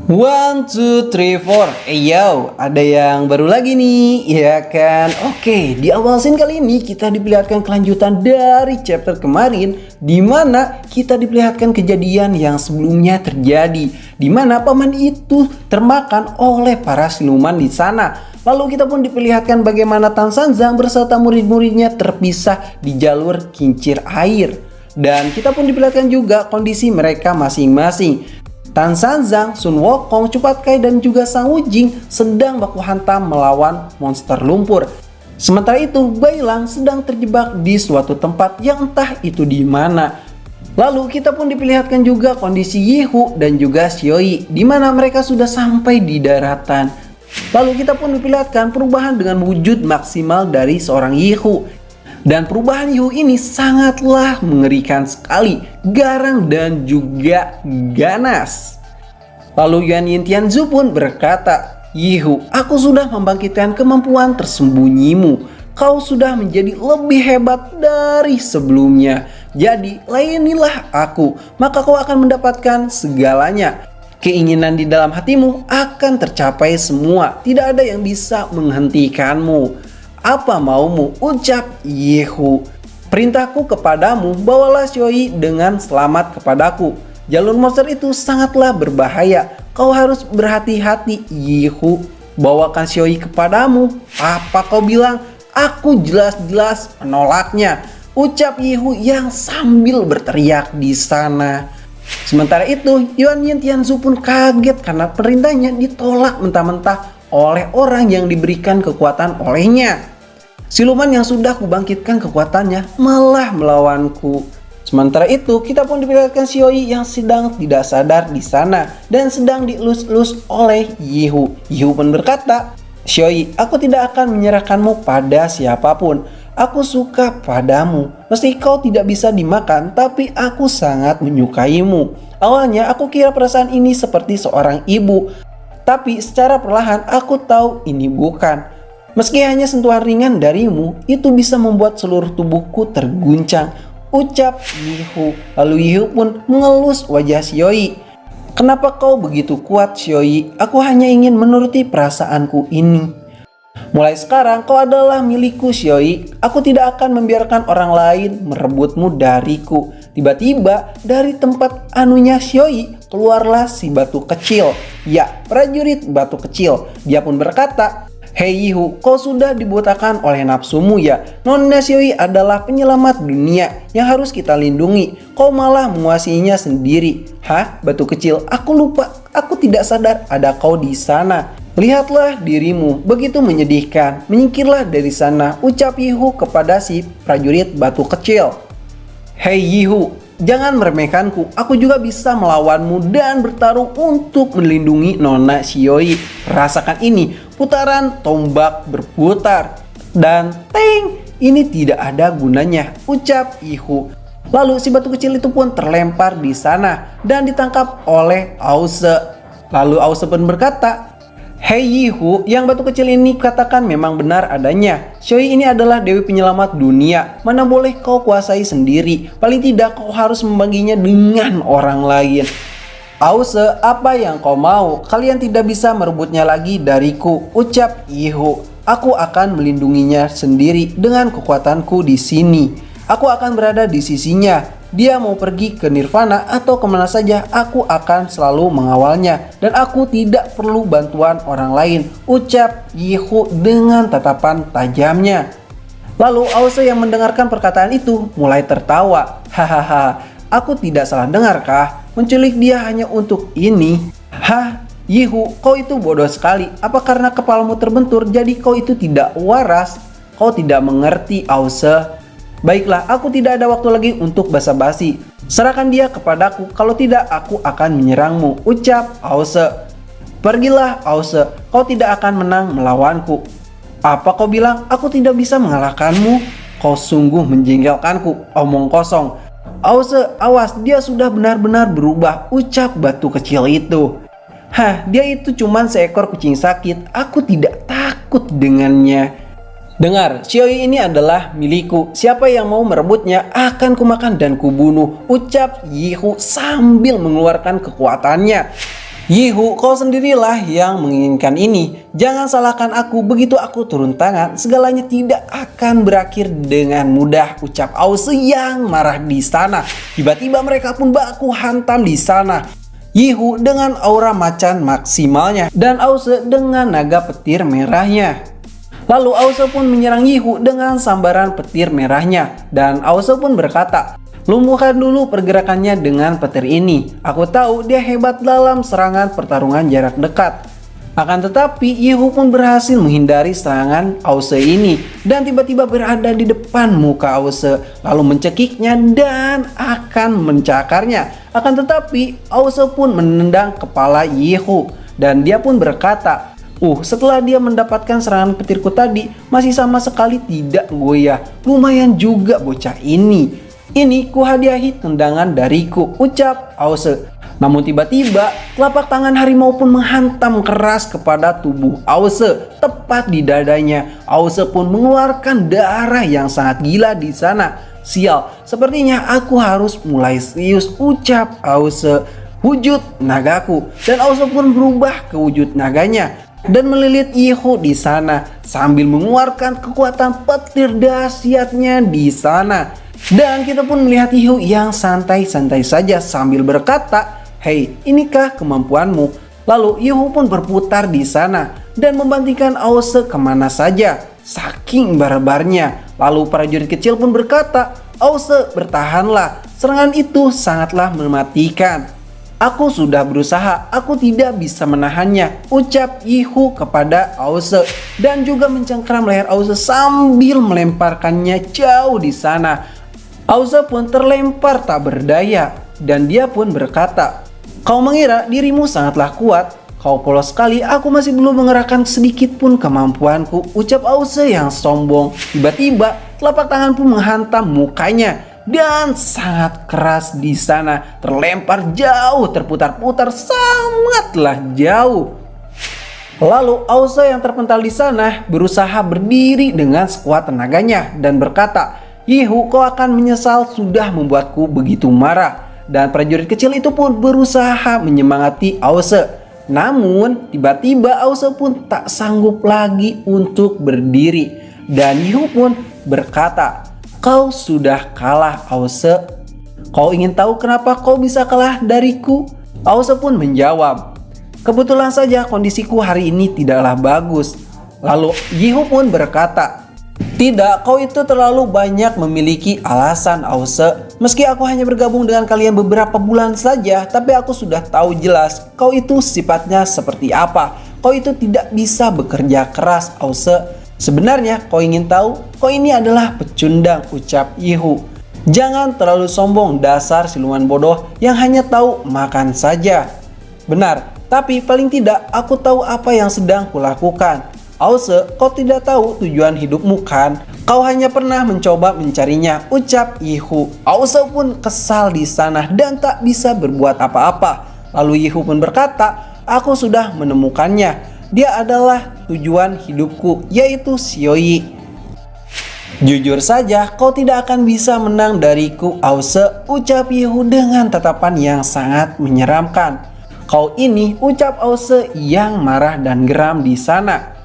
One, two, three, four. Yo, ada yang baru lagi nih, ya kan? Oke, di awal scene kali ini kita diperlihatkan kelanjutan dari chapter kemarin, di mana kita diperlihatkan kejadian yang sebelumnya terjadi, di mana paman itu termakan oleh para siluman di sana. Lalu kita pun diperlihatkan bagaimana Tan Sanzang beserta murid-muridnya terpisah di jalur kincir air. Dan kita pun diperlihatkan juga kondisi mereka masing-masing. Tan Sanzang, Sun Wukong, Cupat Kai dan juga Sang Wujing sedang baku hantam melawan monster lumpur. Sementara itu, Bai Lang sedang terjebak di suatu tempat yang entah itu di mana. Lalu kita pun diperlihatkan juga kondisi Yihu dan juga Xioi, di mana mereka sudah sampai di daratan. Lalu kita pun diperlihatkan perubahan dengan wujud maksimal dari seorang Yihu. Dan perubahan Yihu ini sangatlah mengerikan sekali, garang dan juga ganas. Lalu Yuan Yin Tianzu pun berkata, "Yihu, aku sudah membangkitkan kemampuan tersembunyimu. Kau sudah menjadi lebih hebat dari sebelumnya. Jadi layanilah aku, maka kau akan mendapatkan segalanya. Keinginan di dalam hatimu akan tercapai semua. Tidak ada yang bisa menghentikanmu. Apa maumu?" ucap Yihu. "Perintahku kepadamu, bawalah Xioi dengan selamat kepadaku. Jalur monster itu sangatlah berbahaya. Kau harus berhati-hati, Yihu. Bawakan Xioi kepadamu. Apa kau bilang? Aku jelas-jelas menolaknya," ucap Yihu yang sambil berteriak di sana. Sementara itu, Yuan Yin Tianzu pun kaget karena perintahnya ditolak mentah-mentah oleh orang yang diberikan kekuatan olehnya. "Siluman yang sudah kubangkitkan kekuatannya malah melawanku." Sementara itu, kita pun diperlihatkan Xioi yang sedang tidak sadar di sana dan sedang dielus-elus oleh Yihu. Yihu pun berkata, "Xioi, aku tidak akan menyerahkanmu pada siapapun. Aku suka padamu. Meski kau tidak bisa dimakan, tapi aku sangat menyukaimu. Awalnya aku kira perasaan ini seperti seorang ibu, tapi secara perlahan aku tahu ini bukan. Meski hanya sentuhan ringan darimu, itu bisa membuat seluruh tubuhku terguncang," ucap Yihu. Lalu Yihu pun mengelus wajah Xioi. "Kenapa kau begitu kuat, Xioi? Aku hanya ingin menuruti perasaanku ini. Mulai sekarang kau adalah milikku, Xioi. Aku tidak akan membiarkan orang lain merebutmu dariku." Tiba-tiba dari tempat anunya Xioi keluarlah si batu kecil. Ya, prajurit batu kecil. Dia pun berkata, "Hei Yihu, kau sudah dibutakan oleh nafsumu ya? Nona Xioi adalah penyelamat dunia yang harus kita lindungi. Kau malah menguasainya sendiri." "Hah, batu kecil? Aku lupa. Aku tidak sadar ada kau di sana. Lihatlah dirimu, begitu menyedihkan. Menyingkirlah dari sana," ucap Yihu kepada si prajurit batu kecil. "Hei Yihu, jangan meremehkanku. Aku juga bisa melawanmu dan bertarung untuk melindungi Nona Xioi. Rasakan ini, putaran tombak berputar. Dan teng, ini tidak ada gunanya," ucap Yihu. Lalu si batu kecil itu pun terlempar di sana dan ditangkap oleh Ause. Lalu Ause pun berkata, "Hei Yihu, yang batu kecil ini katakan memang benar adanya. Xioi ini adalah dewi penyelamat dunia. Mana boleh kau kuasai sendiri. Paling tidak kau harus membaginya dengan orang lain." "Ause, apa yang kau mau? Kalian tidak bisa merebutnya lagi dariku," ucap Yihu. "Aku akan melindunginya sendiri dengan kekuatanku di sini. Aku akan berada di sisinya. Dia mau pergi ke Nirvana atau kemana saja, aku akan selalu mengawalnya. Dan aku tidak perlu bantuan orang lain," ucap Yihu dengan tatapan tajamnya. Lalu Ause yang mendengarkan perkataan itu mulai tertawa. "Hahaha, aku tidak salah dengar kah? Menculik dia hanya untuk ini? Hah? Yihu, kau itu bodoh sekali. Apa karena kepalamu terbentur jadi kau itu tidak waras? Kau tidak mengerti, Ause. Baiklah, aku tidak ada waktu lagi untuk basa-basi. Serahkan dia kepadaku, kalau tidak aku akan menyerangmu," ucap Ause. "Pergilah Ause, kau tidak akan menang melawanku." "Apa kau bilang? Aku tidak bisa mengalahkanmu? Kau sungguh menjengkelkanku, omong kosong." "Ause, awas, dia sudah benar-benar berubah," ucap batu kecil itu. "Hah, dia itu cuma seekor kucing sakit. Aku tidak takut dengannya. Dengar, Xioi ini adalah milikku. Siapa yang mau merebutnya akan kumakan dan kubunuh," ucap Yihu sambil mengeluarkan kekuatannya. Yihu, kau sendirilah yang menginginkan ini. Jangan salahkan aku, begitu aku turun tangan, segalanya tidak akan berakhir dengan mudah, ucap Ause yang marah di sana. Tiba-tiba mereka pun baku hantam di sana. Yihu dengan aura macan maksimalnya dan Ause dengan naga petir merahnya. Lalu Ause pun menyerang Yihu dengan sambaran petir merahnya dan Ause pun berkata, "Lumpuhkan dulu pergerakannya dengan petir ini. Aku tahu dia hebat dalam serangan pertarungan jarak dekat." Akan tetapi Yihu pun berhasil menghindari serangan Ause ini dan tiba-tiba berada di depan muka Ause lalu mencekiknya dan akan mencakarnya. Akan tetapi Ause pun menendang kepala Yihu dan dia pun berkata, setelah dia mendapatkan serangan petirku tadi, masih sama sekali tidak goyah. Lumayan juga bocah ini. Ini kuhadiahi tendangan dariku, ucap Ause. Namun tiba-tiba, telapak tangan harimau pun menghantam keras kepada tubuh Ause, tepat di dadanya. Ause pun mengeluarkan darah yang sangat gila di sana. Sial, sepertinya aku harus mulai serius, ucap Ause. Wujud nagaku, dan Ause pun berubah ke wujud naganya dan melilit Yihu di sana sambil mengeluarkan kekuatan petir dahsyatnya di sana. Dan kita pun melihat Yihu yang santai-santai saja sambil berkata, "Hei, inikah kemampuanmu?" Lalu Yihu pun berputar di sana dan membantingkan Ause kemana saja, saking barbarnya. Lalu prajurit kecil pun berkata, "Ause, bertahanlah, serangan itu sangatlah mematikan. Aku sudah berusaha, aku tidak bisa menahannya," ucap Yihu kepada Ause dan juga mencengkram leher Ause sambil melemparkannya jauh di sana. Ause pun terlempar tak berdaya dan dia pun berkata, "Kau mengira dirimu sangatlah kuat? Kau polos sekali, aku masih belum mengerahkan sedikit pun kemampuanku," ucap Ause yang sombong. Tiba-tiba telapak tangan pun menghantam mukanya dan sangat keras di sana, terlempar jauh, terputar-putar sangatlah jauh. Lalu Ause yang terpental di sana berusaha berdiri dengan sekuat tenaganya dan berkata, "Yihu, kau akan menyesal sudah membuatku begitu marah." Dan prajurit kecil itu pun berusaha menyemangati Ause. Namun tiba-tiba Ause pun tak sanggup lagi untuk berdiri dan Yihu pun berkata, "Kau sudah kalah, Ause. Kau ingin tahu kenapa kau bisa kalah dariku?" Ause pun menjawab, "Kebetulan saja kondisiku hari ini tidaklah bagus." Lalu Yihu pun berkata, "Tidak, kau itu terlalu banyak memiliki alasan, Ause. Meski aku hanya bergabung dengan kalian beberapa bulan saja, tapi aku sudah tahu jelas kau itu sifatnya seperti apa. Kau itu tidak bisa bekerja keras, Ause. Sebenarnya kau ingin tahu? Kau ini adalah pecundang," ucap Yihu. "Jangan terlalu sombong, dasar siluman bodoh yang hanya tahu makan saja." "Benar, tapi paling tidak aku tahu apa yang sedang kulakukan. Ause, kau tidak tahu tujuan hidupmu kan? Kau hanya pernah mencoba mencarinya," ucap Yihu. Ause pun kesal di sana dan tak bisa berbuat apa-apa. Lalu Yihu pun berkata, "Aku sudah menemukannya. Dia adalah tujuan hidupku, yaitu Xiaoyi. Jujur saja, kau tidak akan bisa menang dariku, Ause," ucap Yihu dengan tatapan yang sangat menyeramkan. "Kau ini," ucap Ause yang marah dan geram di sana.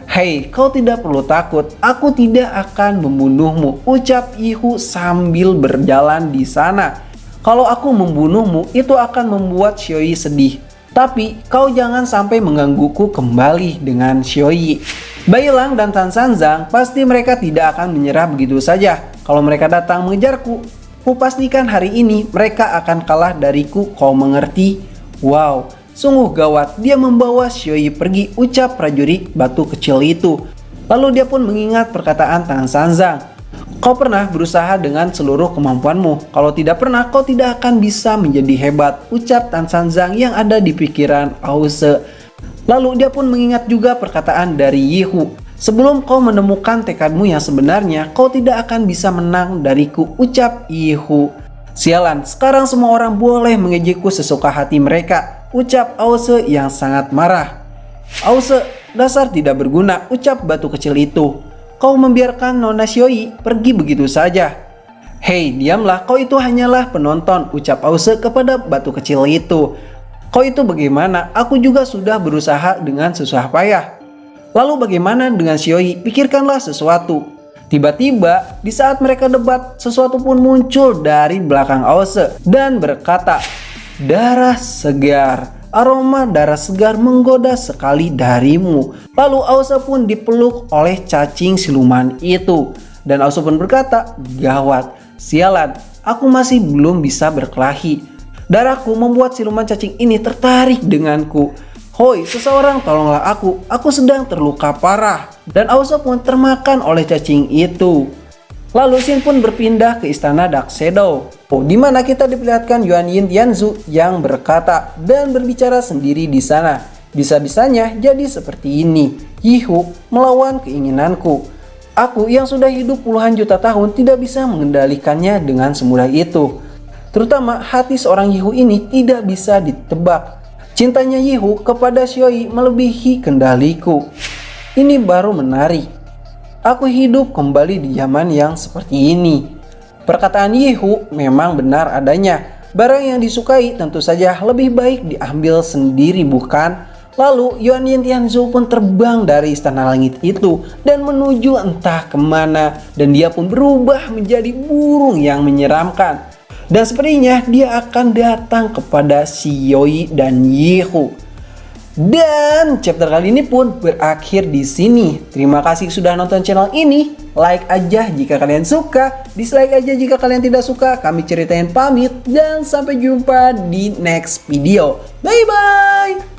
"Hei, kau tidak perlu takut, aku tidak akan membunuhmu," ucap Yihu sambil berjalan di sana. "Kalau aku membunuhmu, itu akan membuat Xiaoyi sedih. Tapi kau jangan sampai menggangguku kembali dengan Xiaoyi. Bailang dan Tan Sanzang pasti mereka tidak akan menyerah begitu saja. Kalau mereka datang mengejarku, kupastikan hari ini mereka akan kalah dariku, kau mengerti?" "Wow, sungguh gawat, dia membawa Xiaoyi pergi," ucap prajurit batu kecil itu. Lalu dia pun mengingat perkataan Tan Sanzang. "Kau pernah berusaha dengan seluruh kemampuanmu. Kalau tidak pernah, kau tidak akan bisa menjadi hebat," ucap Tan Sanzang yang ada di pikiran Ause. Lalu dia pun mengingat juga perkataan dari Yihu. "Sebelum kau menemukan tekadmu yang sebenarnya, kau tidak akan bisa menang dariku," ucap Yihu. "Sialan, sekarang semua orang boleh mengejekku sesuka hati mereka," ucap Ause yang sangat marah. "Ause, dasar tidak berguna," ucap batu kecil itu. "Kau membiarkan Nona Xiaoyi pergi begitu saja." "Hei, diamlah, kau itu hanyalah penonton," ucap Ause kepada batu kecil itu. Hoi itu bagaimana? Aku juga sudah berusaha dengan susah payah. Lalu bagaimana dengan Xioi? Pikirkanlah sesuatu. Tiba-tiba di saat mereka debat, sesuatu pun muncul dari belakang Aose dan berkata, "Darah segar. Aroma darah segar menggoda sekali darimu." Lalu Aose pun dipeluk oleh cacing siluman itu. Dan Aose pun berkata, "Gawat, sialan, aku masih belum bisa berkelahi. Darahku membuat siluman cacing ini tertarik denganku. Hoi, seseorang tolonglah aku sedang terluka parah." Dan Aose pun termakan oleh cacing itu. Lalu Shin pun berpindah ke istana Dark Shadow, di mana kita diperlihatkan Yuan Yin Tianzu yang berkata dan berbicara sendiri di sana. "Bisa-bisanya jadi seperti ini. Yihu melawan keinginanku. Aku yang sudah hidup puluhan juta tahun tidak bisa mengendalikannya dengan semudah itu. Terutama hati seorang Yihu ini tidak bisa ditebak. Cintanya Yihu kepada Xioi melebihi kendaliku. Ini baru menarik. Aku hidup kembali di zaman yang seperti ini." Perkataan Yihu memang benar adanya. Barang yang disukai tentu saja lebih baik diambil sendiri, bukan? Lalu Yuan Yin Tianzu pun terbang dari istana langit itu dan menuju entah kemana. Dan dia pun berubah menjadi burung yang menyeramkan. Dan sepertinya dia akan datang kepada Xioi dan Yihu. Dan chapter kali ini pun berakhir di sini. Terima kasih sudah nonton channel ini. Like aja jika kalian suka, dislike aja jika kalian tidak suka. Kami ceritain pamit dan sampai jumpa di next video. Bye bye.